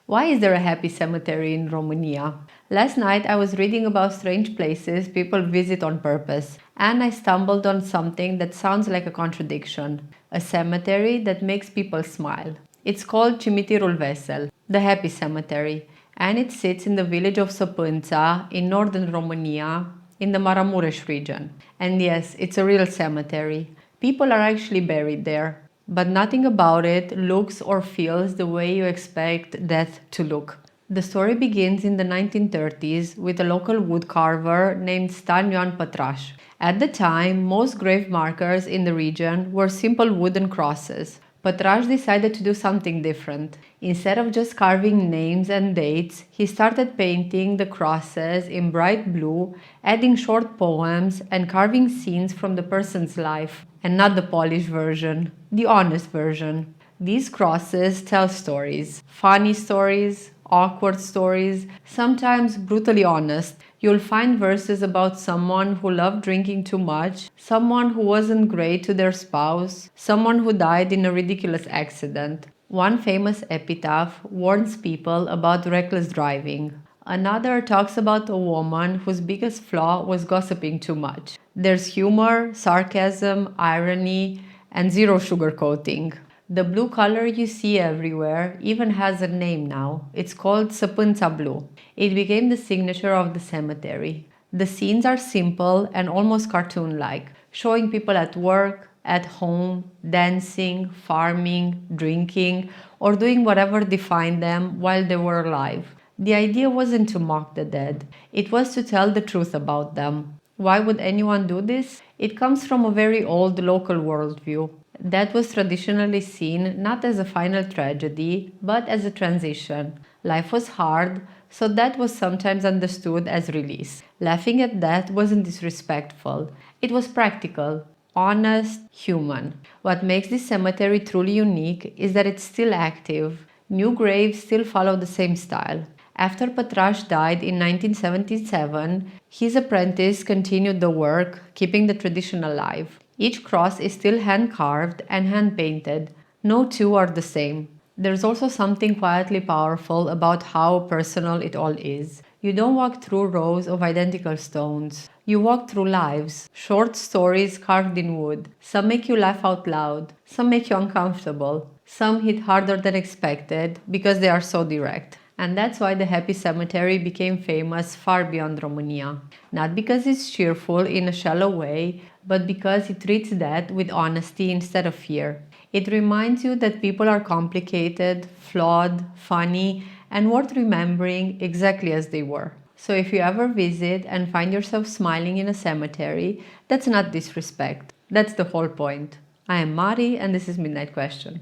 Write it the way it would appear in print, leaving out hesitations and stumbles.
Why is there a happy cemetery in Romania? Last night I was reading about strange places people visit on purpose, and I stumbled on something that sounds like a contradiction. A cemetery that makes people smile. It's called Cimitirul Vesel, the happy cemetery, and it sits in the village of Săpânța in northern Romania, in the Maramureș region. And yes, it's a real cemetery. People are actually buried there, but nothing about it looks or feels the way you expect death to look. The story begins in the 1930s with a local woodcarver named Stan Ioan Pătraș. At the time, most grave markers in the region were simple wooden crosses. Pătraș decided to do something different. Instead of just carving names and dates, he started painting the crosses in bright blue, adding short poems and carving scenes from the person's life. And not the polished version, the honest version. These crosses tell stories, funny stories, awkward stories, sometimes brutally honest. You'll find verses about someone who loved drinking too much, someone who wasn't great to their spouse, someone who died in a ridiculous accident. One famous epitaph warns people about reckless driving. Another talks about a woman whose biggest flaw was gossiping too much. There's humor, sarcasm, irony, and zero sugarcoating. The blue color you see everywhere even has a name now. It's called Săpânța blue. It became the signature of the cemetery. The scenes are simple and almost cartoon-like, showing people at work, at home, dancing, farming, drinking, or doing whatever defined them while they were alive. The idea wasn't to mock the dead, it was to tell the truth about them. Why would anyone do this? It comes from a very old local worldview. That was traditionally seen not as a final tragedy, but as a transition. Life was hard, so that was sometimes understood as release. Laughing at death wasn't disrespectful. It was practical, honest, human. What makes this cemetery truly unique is that it's still active. New graves still follow the same style. After Pătraș died in 1977, his apprentice continued the work, keeping the tradition alive. Each cross is still hand-carved and hand-painted. No two are the same. There's also something quietly powerful about how personal it all is. You don't walk through rows of identical stones. You walk through lives, short stories carved in wood. Some make you laugh out loud, some make you uncomfortable, some hit harder than expected because they are so direct. And that's why the Happy Cemetery became famous far beyond Romania. Not because it's cheerful in a shallow way, but because it treats death with honesty instead of fear. It reminds you that people are complicated, flawed, funny, and worth remembering exactly as they were. So if you ever visit and find yourself smiling in a cemetery, that's not disrespect. That's the whole point. I am Mari, and this is Midnight Question.